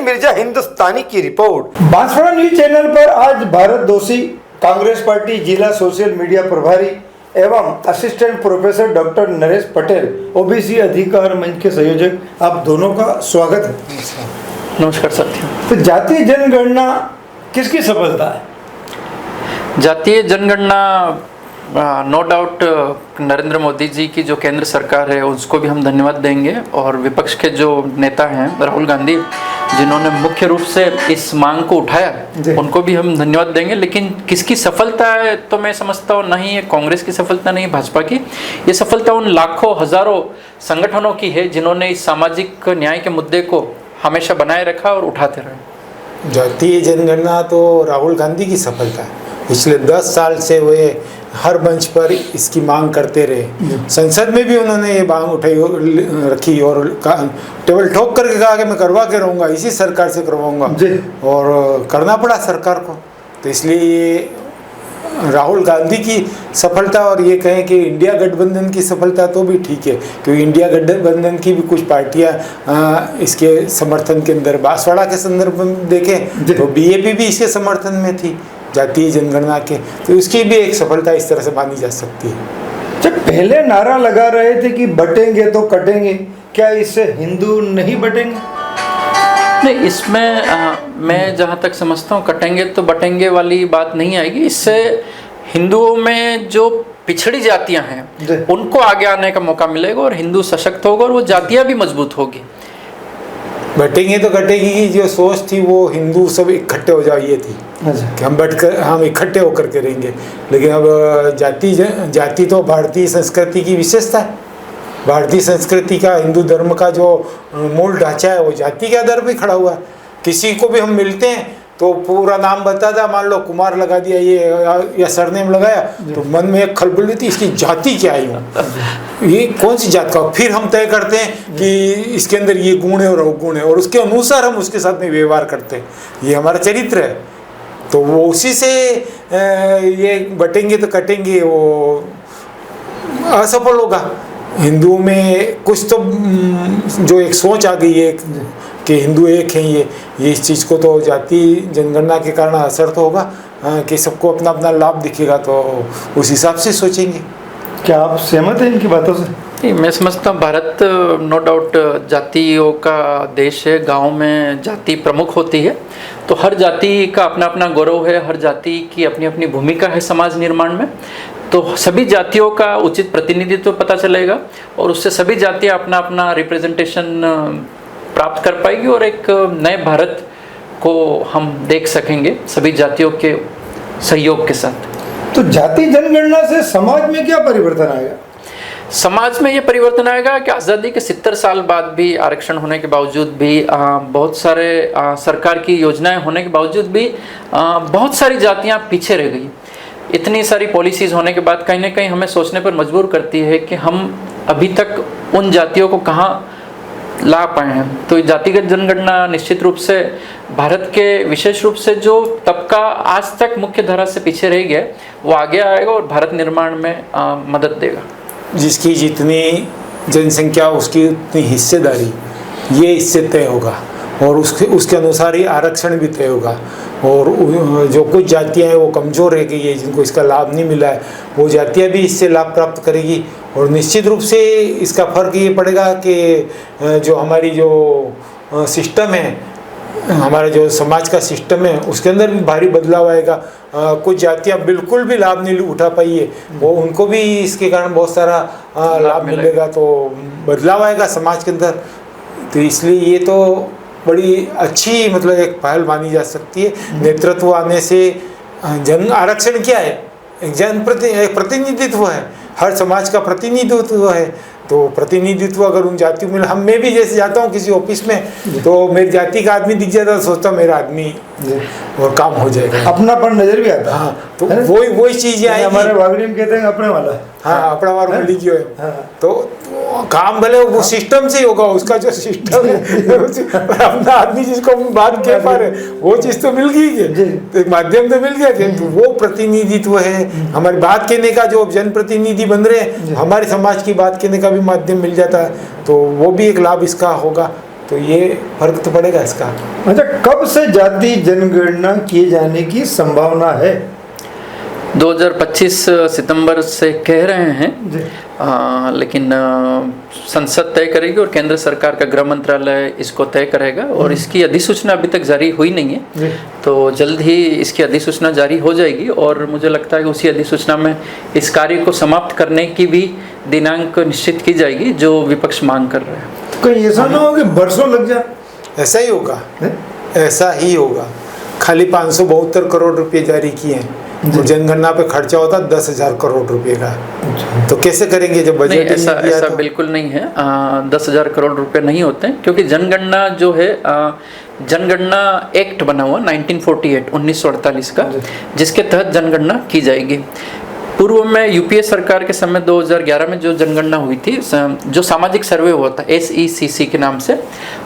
मिर्जा हिंदुस्तानी की report. Banswara news channel पर आज भारत दोषी कांग्रेस पार्टी जिला सोशल मीडिया प्रभारी एवं assistant professor doctor Naresh Patel OBC अधिकार मंच के संयोजक, आप दोनों का स्वागत है। नमस्कार साथियों। तो जातीय जनगणना किसकी सफलता है? जातीय जनगणना नो डाउट नरेंद्र मोदी जी की जो केंद्र सरकार है उसको भी हम धन्यवाद देंगे, और विपक्ष के जो नेता हैं राहुल गांधी जिन्होंने मुख्य रूप से इस मांग को उठाया उनको भी हम धन्यवाद देंगे। लेकिन किसकी सफलता है तो मैं समझता हूँ नहीं ये कांग्रेस की सफलता नहीं, भाजपा की। ये सफलता उन लाखों हजारों संगठनों की है जिन्होंने इस सामाजिक न्याय के मुद्दे को हमेशा बनाए रखा और उठाते रहे। जातीय जनगणना तो राहुल गांधी की सफलता है। पिछले 10 साल से वे हर मंच पर इसकी मांग करते रहे। संसद में भी उन्होंने ये मांग उठाई रखी और टेबल ठोक करके कहा कि मैं करवा के रहूँगा, इसी सरकार से करवाऊँगा, और करना पड़ा सरकार को। तो इसलिए ये राहुल गांधी की सफलता, और ये कहें कि इंडिया गठबंधन की सफलता तो भी ठीक है, क्योंकि इंडिया गठबंधन की भी कुछ पार्टियां इसके समर्थन के अंदर, बांसवाड़ा के संदर्भ में देखें तो बीएपी भी इसके समर्थन में थी जातीय जनगणना के, तो उसकी भी एक सफलता इस तरह से मानी जा सकती है। जब पहले नारा लगा रहे थे कि बटेंगे तो कटेंगे, क्या इससे हिंदू नहीं बटेंगे? नहीं, इसमें मैं जहाँ तक समझता हूँ कटेंगे तो बटेंगे वाली बात नहीं आएगी। इससे हिंदुओं में जो पिछड़ी जातियाँ हैं उनको आगे आने का मौका मिलेगा और हिंदू सशक्त होगा और वो जातियाँ भी मजबूत होगी। बटेंगे तो कटेगी की जो सोच थी वो हिंदू सब इकट्ठे हो जाए ये थी कि हम इकट्ठे होकर के रहेंगे। लेकिन अब जाति तो भारतीय संस्कृति की विशेषता है। भारतीय संस्कृति का, हिंदू धर्म का जो मूल ढांचा है वो जाति के आधार पर खड़ा हुआ है। किसी को भी हम मिलते हैं तो पूरा नाम बताता, मान लो कुमार लगा दिया ये या सरनेम लगाया, तो मन में एक खलबली होती इसकी जाति क्या है, ये कौन सी जात का। फिर हम तय करते हैं कि इसके अंदर ये गुण है और अवगुण है, और उसके अनुसार हम उसके साथ में व्यवहार करते हैं। ये हमारा चरित्र है। तो वो उसी से ये बटेंगे तो कटेंगे वो असफल होगा। हिंदुओं में कुछ तो जो एक सोच आ गई है कि हिंदू एक हैं, ये इस चीज़ को तो जाति जनगणना के कारण असर तो होगा कि सबको अपना अपना लाभ दिखेगा, तो उस हिसाब से सोचेंगे। क्या आप सहमत हैं इनकी बातों से? नहीं, मैं समझता हूँ भारत नो डाउट जातियों का देश है। गांव में जाति प्रमुख होती है, तो हर जाति का अपना अपना गौरव है, हर जाति की अपनी अपनी भूमिका है समाज निर्माण में। तो सभी जातियों का उचित प्रतिनिधित्व पता चलेगा और उससे सभी जातियाँ अपना अपना रिप्रेजेंटेशन प्राप्त कर पाएगी और एक नए भारत को हम देख सकेंगे सभी जातियों के सहयोग के साथ। तो जाति जनगणना से समाज में क्या परिवर्तन आएगा? समाज में ये परिवर्तन आएगा कि आज़ादी के 70 साल बाद भी आरक्षण होने के बावजूद भी बहुत सारे सरकार की योजनाएं होने के बावजूद भी बहुत सारी जातियां पीछे रह गई। इतनी सारी पॉलिसीज़ होने के बाद कहीं ना कहीं हमें सोचने पर मजबूर करती है कि हम अभी तक उन जातियों को कहाँ ला पाए हैं। तो जातिगत जनगणना निश्चित रूप से भारत के विशेष रूप से जो तबका आज तक मुख्य धारा से पीछे रह गया वो आगे आएगा और भारत निर्माण में मदद देगा। जिसकी जितनी जनसंख्या उसकी उतनी हिस्सेदारी, ये इससे तय होगा और उसके अनुसार ही आरक्षण भी तय होगा। और जो कुछ जातियां हैं वो कमज़ोर रह गई है, जिनको इसका लाभ नहीं मिला है, वो जातियां भी इससे लाभ प्राप्त करेगी। और निश्चित रूप से इसका फ़र्क ये पड़ेगा कि जो हमारी जो सिस्टम है, हमारा जो समाज का सिस्टम है, उसके अंदर भी भारी बदलाव आएगा। कुछ जातियां बिल्कुल भी लाभ नहीं उठा पाई है, वो उनको भी इसके कारण बहुत सारा लाभ मिलेगा, तो बदलाव आएगा समाज के अंदर। तो इसलिए ये तो बड़ी अच्छी मतलब एक पहल मानी जा सकती है। नेतृत्व आने से जन आरक्षण क्या है? एक प्रतिनिधित्व है, हर समाज का प्रतिनिधित्व है। तो प्रतिनिधित्व अगर उन जातियों में, हम मैं भी जैसे जाता हूँ किसी ऑफिस में तो मेरी जाति का आदमी दिख जाता है, सोचता मेरा आदमी और काम हो जाएगा, अपनापन नजर भी आता है। हाँ, तो वही चीजें आएंगी। हमारे वागड़ी में कहते हैं अपने वाला। हाँ, अपना वाला लीजिए। तो काम भले वो सिस्टम से ही होगा, उसका जो सिस्टम है अपना आदमी जिसको हम बात कह पा रहे वो चीज़ तो मिल गई है, तो माध्यम तो मिल गया। तो वो प्रतिनिधित्व है, हमारी बात कहने का जो जनप्रतिनिधि बन रहे हैं, हमारे समाज की बात कहने का भी माध्यम मिल जाता है, तो वो भी एक लाभ इसका होगा। तो ये फर्क तो पड़ेगा इसका। अच्छा, कब से जाति जनगणना किए जाने की संभावना है? 2025 सितंबर से कह रहे हैं, जी। लेकिन संसद तय करेगी और केंद्र सरकार का गृह मंत्रालय इसको तय करेगा और इसकी अधिसूचना अभी तक जारी हुई नहीं जी। है, तो जल्द ही इसकी अधिसूचना जारी हो जाएगी और मुझे लगता है कि उसी अधिसूचना में इस कार्य को समाप्त करने की भी दिनांक निश्चित की जाएगी जो विपक्ष मांग कर रहे हैं। कहीं ऐसा ना हो कि बरसों लग जाए? ऐसा ही होगा, हैं? ऐसा ही होगा। खाली 572 करोड़ रुपए जारी किए हैं, तो जनगणना पे खर्चा होता 10,000 करोड़ रुपए का, तो कैसे करेंगे जब बजट नहीं, ही नहीं ऐसा दिया ऐसा तो? बिल्कुल नहीं है। 10,000 करोड़ रुपए नहीं होते हैं, क्योंकि जनगणना जो है जनगणना एक्ट बना हुआ 1948 का, जिसके तहत जनगणना की जाएगी। पूर्व में यूपीए सरकार के समय 2011 में जो जनगणना हुई थी, जो सामाजिक सर्वे हुआ था SECC के नाम से,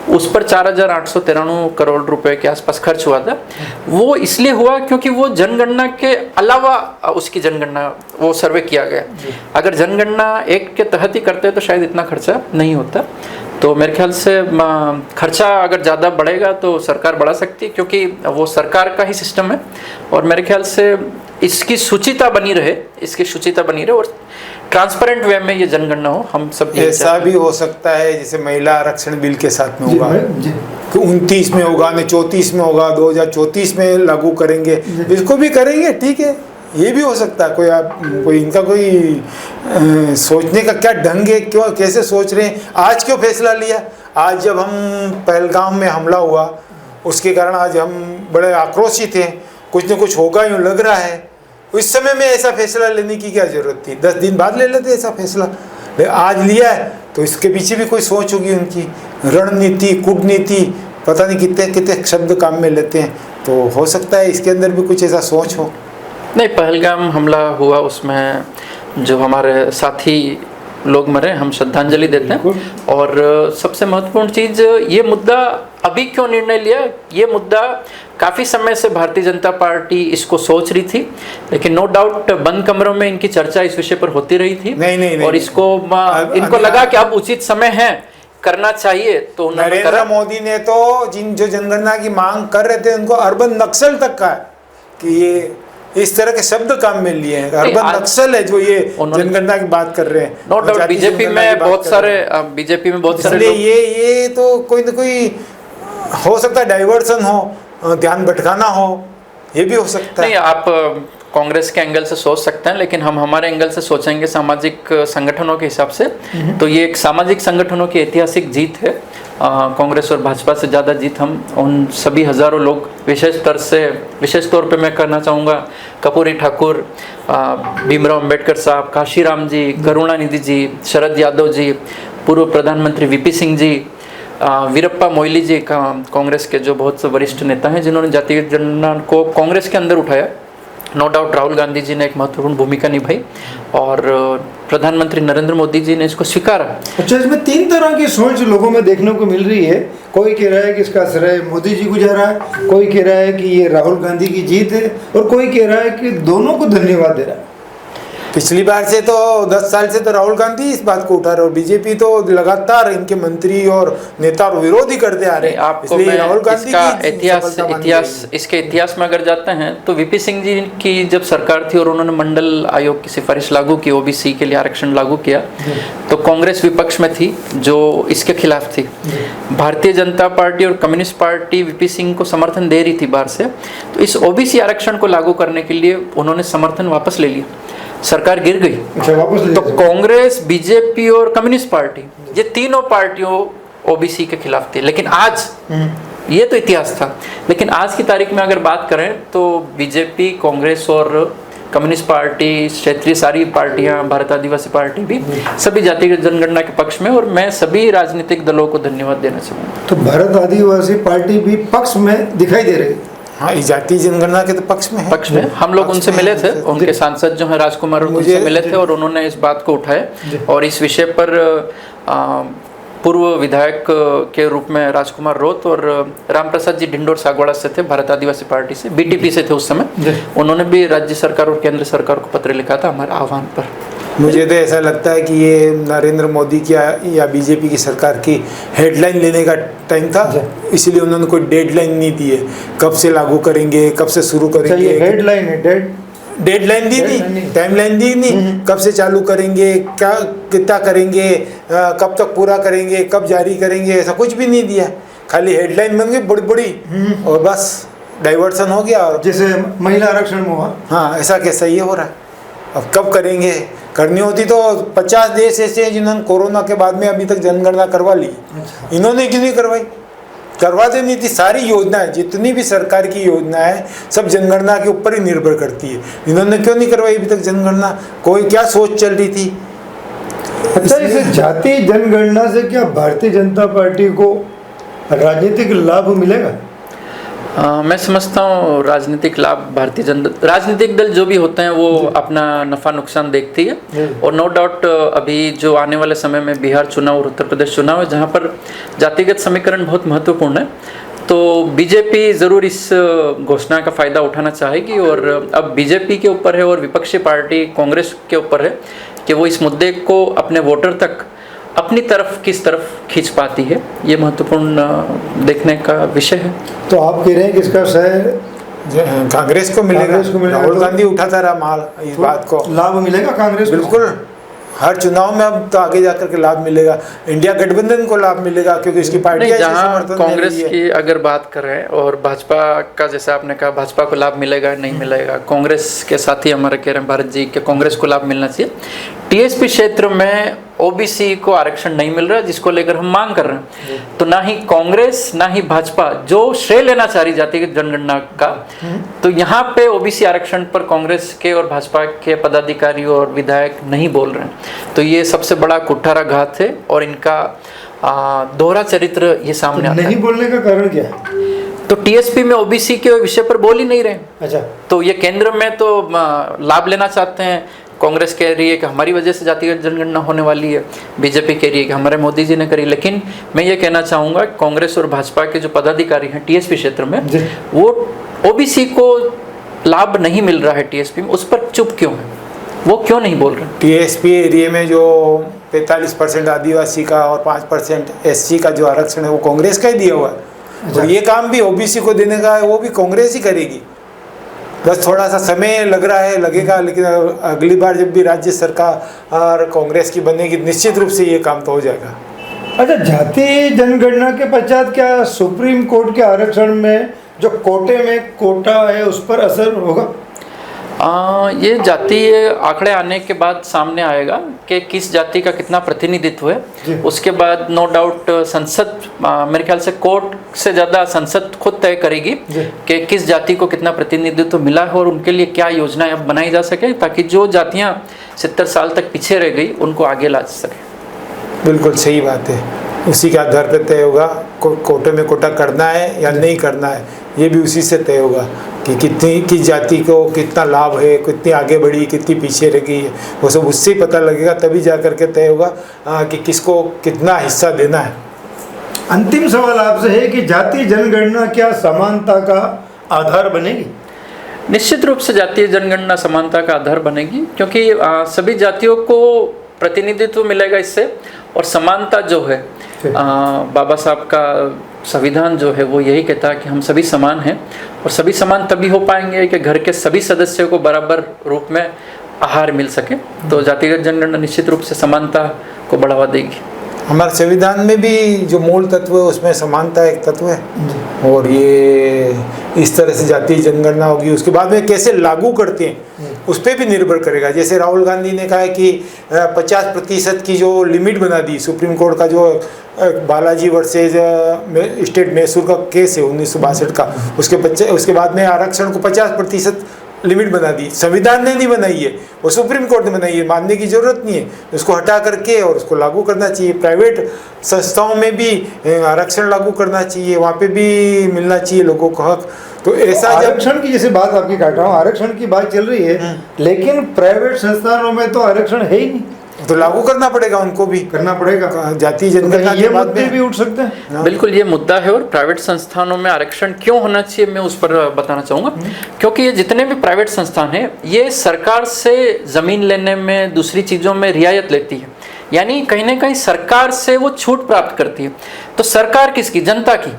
उस पर 4,893 करोड़ रुपए के आसपास खर्च हुआ था। वो इसलिए हुआ क्योंकि वो जनगणना के अलावा उसकी जनगणना वो सर्वे किया गया। अगर जनगणना एक्ट के तहत ही करते तो शायद इतना खर्चा नहीं होता। तो मेरे ख्याल से खर्चा अगर ज़्यादा बढ़ेगा तो सरकार बढ़ा सकती है, क्योंकि वो सरकार का ही सिस्टम है और मेरे ख्याल से इसकी शुचिता बनी रहे और ट्रांसपेरेंट वे में ये जनगणना हो। हम सब ऐसा भी हो सकता है जैसे महिला आरक्षण बिल के साथ में होगा कि 29 में होगा, न 34 में होगा, 2034 में लागू करेंगे, इसको भी करेंगे, ठीक है, ये भी हो सकता है। कोई इनका कोई सोचने का क्या ढंग है, क्यों कैसे सोच रहे हैं? आज क्यों फैसला लिया? आज जब हम पहलगाम में हमला हुआ उसके कारण आज हम बड़े आक्रोशित हैं, कुछ न कुछ होगा यूँ लग रहा है। इस समय में ऐसा फैसला लेने की क्या जरूरत थी? 10 दिन बाद ले लेते ऐसा फैसला, आज लिया है तो इसके पीछे भी कोई सोच होगी उनकी, रणनीति, कूटनीति, पता नहीं कितने कितने शब्द काम में लेते हैं, तो हो सकता है इसके अंदर भी कुछ ऐसा सोच हो। नहीं, पहलगाम हमला हुआ उसमें जो हमारे साथी लोग मरे, हम श्रद्धांजलि देते हैं। और सबसे महत्वपूर्ण चीज़, ये मुद्दा अभी क्यों निर्णय लिया? ये मुद्दा काफ़ी समय से भारतीय जनता पार्टी इसको सोच रही थी, लेकिन नो डाउट बंद कमरों में इनकी चर्चा इस विषय पर होती रही थी। नहीं, और इसको इनको लगा कि अब उचित समय है, करना चाहिए, तो नरेंद्र मोदी ने तो जो जनगणना की मांग कर रहे थे उनको अर्बन नक्सल तक कहा कि ये इस तरह के शब्द काम में लिए हैं। अर्बन नक्सल है जो ये जनगणना की बात कर रहे हैं। नो डाउट बीजेपी में बहुत सारे ये तो कोई ना कोई हो सकता है, डाइवर्सन हो, ध्यान भटकाना हो, ये भी हो सकता है। नहीं, आप कांग्रेस के एंगल से सोच सकते हैं, लेकिन हम हमारे एंगल से सोचेंगे सामाजिक संगठनों के हिसाब से, तो ये एक सामाजिक संगठनों की ऐतिहासिक जीत है। कांग्रेस और भाजपा से ज़्यादा जीत हम उन सभी हज़ारों लोग, विशेष तौर पे मैं करना चाहूँगा कर्पूरी ठाकुर, भीमराव अंबेडकर साहब, काशीराम जी, करुणानिधि जी, शरद यादव जी, पूर्व प्रधानमंत्री वीपी सिंह जी, वीरप्पा मोइली जी, कांग्रेस के जो बहुत से वरिष्ठ नेता हैं जिन्होंने जातीय जनगणना को कांग्रेस के अंदर उठाया। नो डाउट राहुल गांधी जी ने एक महत्वपूर्ण भूमिका निभाई और प्रधानमंत्री नरेंद्र मोदी जी ने इसको स्वीकारा। अच्छा, इसमें 3 तरह की सोच लोगों में देखने को मिल रही है। कोई कह रहा है कि इसका श्रेय मोदी जी को जा रहा है, कोई कह रहा है कि ये राहुल गांधी की जीत है, और कोई कह रहा है कि दोनों को धन्यवाद दे रहा है। पिछली बार से तो 10 साल से तो राहुल गांधी इस बात को उठा रहे और बीजेपी तो लगातार इनके मंत्री और नेता और विरोधी करते आ रहे हैं। आपको मैं राहुल गांधी का इसके इतिहास में अगर जाते हैं तो वीपी सिंह जी की जब सरकार थी और उन्होंने मंडल आयोग की सिफारिश लागू की, ओबीसी के लिए आरक्षण लागू किया, तो कांग्रेस विपक्ष में थी जो इसके खिलाफ थी। भारतीय जनता पार्टी और कम्युनिस्ट पार्टी वीपी सिंह को समर्थन दे रही थी बाहर से, तो इस ओबीसी आरक्षण को लागू करने के लिए उन्होंने समर्थन वापस ले लिया, सरकार गिर गई। तो कांग्रेस, बीजेपी और कम्युनिस्ट पार्टी, ये तीनों पार्टियों ओबीसी के खिलाफ थी। लेकिन आज, ये तो इतिहास था, लेकिन आज की तारीख में अगर बात करें तो बीजेपी, कांग्रेस और कम्युनिस्ट पार्टी, क्षेत्रीय सारी पार्टियां, भारत आदिवासी पार्टी भी सभी जातीय जनगणना के पक्ष में, और मैं सभी राजनीतिक दलों को धन्यवाद देना चाहूँगा। तो भारत आदिवासी पार्टी भी पक्ष में दिखाई दे रही है। हाँ, जातीय जनगणना के तो पक्ष में है। हम लोग उनसे मिले थे, उनके सांसद जो हैं राजकुमार, उनसे मिले थे और उन्होंने इस बात को उठाया। और इस विषय पर पूर्व विधायक के रूप में राजकुमार रोत और राम प्रसाद जी डिंडोर सागवाड़ा से थे, भारत आदिवासी पार्टी से, बीटीपी से थे उस समय। उन्होंने भी राज्य सरकार और केंद्र सरकार को पत्र लिखा था हमारे आह्वान पर। मुझे तो ऐसा लगता है कि ये नरेंद्र मोदी की या बीजेपी की सरकार की हेडलाइन लेने का टाइम था, इसलिए उन्होंने कोई डेडलाइन नहीं दी है कब से लागू करेंगे, कब से शुरू करेंगे। हेडलाइन है, डेडलाइन दी नहीं, टाइमलाइन दी नहीं, कब से चालू करेंगे, क्या कितना करेंगे, कब तक पूरा करेंगे, कब जारी करेंगे, ऐसा कुछ भी नहीं दिया। खाली हेडलाइन बन गई बड़ी बड़ी और बस डाइवर्सन हो गया। और जैसे महिला आरक्षण में हुआ, हाँ, ऐसा कैसा ये हो रहा है। अब कब करेंगे? करनी होती तो 50 देश ऐसे हैं जिन्होंने कोरोना के बाद में अभी तक जनगणना करवा ली। इन्होंने क्यों नहीं करवाई? करवा देनी थी। सारी योजनाएं, जितनी भी सरकार की योजनाएं, सब जनगणना के ऊपर ही निर्भर करती है। इन्होंने क्यों नहीं करवाई अभी तक जनगणना? कोई क्या सोच चल रही थी? अच्छा, इसे जाति जनगणना से क्या भारतीय जनता पार्टी को राजनीतिक लाभ मिलेगा? मैं समझता हूँ राजनीतिक लाभ भारतीय जनता, राजनीतिक दल जो भी होते हैं वो अपना नफ़ा नुकसान देखती है। और नो डाउट अभी जो आने वाले समय में बिहार चुनाव और उत्तर प्रदेश चुनाव है, जहाँ पर जातिगत समीकरण बहुत महत्वपूर्ण है, तो बीजेपी ज़रूर इस घोषणा का फ़ायदा उठाना चाहेगी। और अब बीजेपी के ऊपर है और विपक्षी पार्टी कांग्रेस के ऊपर है कि वो इस मुद्दे को अपने वोटर तक अपनी तरफ किस तरफ खींच पाती है। ये महत्वपूर्ण देखने का विषय है। तो आप कह रहे हैं कि इसका श्रेय कांग्रेस को मिलेगा। राहुल गांधी उठाता रहा माल, इस बात को लाभ मिलेगा कांग्रेस को? बिल्कुल, हर चुनाव में अब तो आगे जाकर के लाभ मिलेगा। इंडिया गठबंधन को लाभ मिलेगा क्योंकि इसकी पार्टी जहाँ कांग्रेस की अगर बात करें और भाजपा का, जैसे आपने कहा भाजपा को लाभ मिलेगा नहीं मिलेगा, कांग्रेस के साथी हमारे कह रहे हैं भारत जी कि कांग्रेस को लाभ मिलना चाहिए। टीएसपी क्षेत्र में ओबीसी को आरक्षण नहीं मिल रहा, जिसको लेकर हम मांग कर रहे हैं, तो ना ही कांग्रेस ना ही भाजपा जो श्रेय लेना चाह रही जाती है जनगणना का, तो यहाँ पे ओबीसी आरक्षण पर कांग्रेस के और भाजपा के पदाधिकारी और विधायक नहीं बोल रहे हैं। तो ये सबसे बड़ा कुठाराघात है और इनका दोहरा चरित्र ये सामने आता है। नहीं बोलने का कारण क्या है? तो टीएसपी में ओबीसी के विषय पर बोल ही नहीं रहे। अच्छा, तो ये केंद्र में तो लाभ लेना चाहते हैं। कांग्रेस कह रही है कि हमारी वजह से जातिगत जनगणना होने वाली है, बीजेपी कह रही है कि हमारे मोदी जी ने करी। लेकिन मैं ये कहना चाहूँगा कांग्रेस और भाजपा के जो पदाधिकारी हैं टीएसपी क्षेत्र में, वो ओबीसी को लाभ नहीं मिल रहा है टीएसपी में, उस पर चुप क्यों है? वो क्यों नहीं बोल रहे? टीएसपी एरिया में जो 45% आदिवासी का और 5% एससी का जो आरक्षण है वो कांग्रेस का ही दिया हुआ है। और ये काम भी ओबीसी को देने का है वो भी कांग्रेस ही करेगी। बस थोड़ा सा समय लग रहा है, लगेगा, लेकिन अगली बार जब भी राज्य सरकार और कांग्रेस की बनेगी निश्चित रूप से ये काम तो हो जाएगा। अच्छा, जाति जनगणना के पश्चात क्या सुप्रीम कोर्ट के आरक्षण में जो कोटे में कोटा है उस पर असर होगा? ये जातीय आंकड़े आने के बाद सामने आएगा कि किस जाति का कितना प्रतिनिधित्व है। उसके बाद नो डाउट संसद, मेरे ख्याल से कोर्ट से ज़्यादा संसद खुद तय करेगी कि किस जाति को कितना प्रतिनिधित्व मिला है और उनके लिए क्या योजनाएं अब बनाई जा सके, ताकि जो जातियां 70 साल तक पीछे रह गई उनको आगे ला सके। बिल्कुल सही बात है। उसी के आधार पर तय होगा कोटे में कोटा करना है या नहीं करना है, ये भी उसी से तय होगा कि कितनी किस जाति को कितना लाभ है, कितनी आगे बढ़ी, कितनी पीछे रह गई है, वो सब उससे ही पता लगेगा। तभी जा कर के तय होगा कि किसको कितना हिस्सा देना है। अंतिम सवाल आपसे है कि जाति जनगणना क्या समानता का आधार बनेगी? निश्चित रूप से जातीय जनगणना समानता का आधार बनेगी, क्योंकि सभी जातियों को प्रतिनिधित्व मिलेगा इससे। और समानता जो है, बाबा साहब का संविधान जो है वो यही कहता है कि हम सभी समान हैं, और सभी समान तभी हो पाएंगे कि घर के सभी सदस्यों को बराबर रूप में आहार मिल सके। तो जातिगत जनगणना निश्चित रूप से समानता को बढ़ावा देगी। हमारे संविधान में भी जो मूल तत्व है उसमें समानता एक तत्व है, और ये इस तरह से जातीय जनगणना होगी। उसके बाद में कैसे लागू करते हैं उस पर भी निर्भर करेगा। जैसे राहुल गांधी ने कहा है कि 50% की जो लिमिट बना दी सुप्रीम कोर्ट का, जो बालाजी वर्सेज स्टेट मैसूर का केस है 1962 का, उसके बाद में आरक्षण को 50% लिमिट बना दी। संविधान ने नहीं बनाई है, वो सुप्रीम कोर्ट ने बनाई है। मानने की जरूरत नहीं है, उसको हटा करके और उसको लागू करना चाहिए। प्राइवेट संस्थाओं में भी आरक्षण लागू करना चाहिए, वहाँ पे भी मिलना चाहिए लोगों को हक। तो ऐसा आरक्षण की जैसे बात आपकी काट रहा हूँ, आरक्षण की बात चल रही है, लेकिन प्राइवेट संस्थानों में तो आरक्षण है ही नहीं। तो लागू करना पड़ेगा उनको भी, करना पड़ेगा। जाति तो जनगणना कहीं के ये बाद मुद्दे में। भी उठ सकते हैं। बिल्कुल ये मुद्दा है, और प्राइवेट संस्थानों में आरक्षण क्यों होना चाहिए मैं उस पर बताना चाहूँगा। क्योंकि ये जितने भी प्राइवेट संस्थान हैं ये सरकार से ज़मीन लेने में, दूसरी चीज़ों में रियायत लेती है, यानी कहीं ना कहीं सरकार से वो छूट प्राप्त करती है। तो सरकार किसकी? जनता की।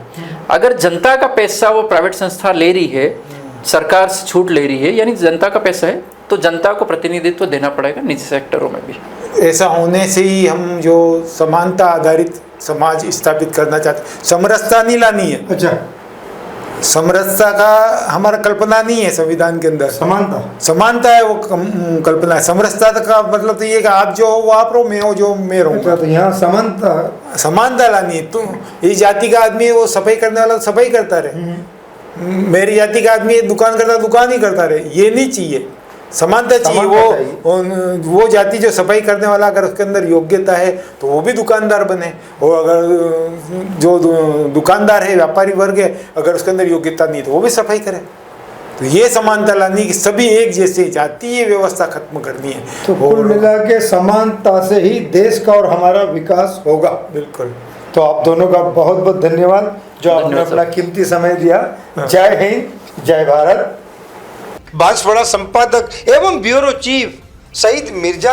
अगर जनता का पैसा वो प्राइवेट संस्था ले रही है, सरकार से छूट ले रही है, यानी जनता का पैसा है, तो जनता को प्रतिनिधित्व देना पड़ेगा निजी सेक्टरों में भी। ऐसा होने से ही हम जो समानता आधारित समाज स्थापित करना चाहते, समरसता नहीं लानी है। अच्छा, समरसता का हमारा कल्पना नहीं है संविधान के अंदर। समानता, समानता है वो कल्पना है। समरसता का मतलब तो ये कि आप जो हो वो आप रहो, मैं हो जो मैं रहूँगा। अच्छा, तो यहाँ समानता, समानता लानी है। तो इस जाति का आदमी वो सफाई करने वाला सफाई करता रहे, मेरी जाति का आदमी दुकान करता दुकान ही करता रहे, ये नहीं चाहिए। समानता चाहिए। वो जाति जो सफाई करने वाला अगर उसके अंदर योग्यता है तो वो भी दुकानदार बने, और अगर जो दुकानदार है, व्यापारी वर्ग है, अगर उसके अंदर योग्यता नहीं तो वो भी सफाई करे। तो ये समानता लानी कि सभी एक जैसे, जातीय व्यवस्था खत्म करनी है। तो कुल मिला के समानता से ही देश का और हमारा विकास होगा। बिल्कुल। तो आप दोनों का बहुत बहुत धन्यवाद जो आपने अपना कीमती समय दिया। जय हिंद, जय भारत। भाजपा संपादक एवं ब्यूरो चीफ शहीद मिर्जा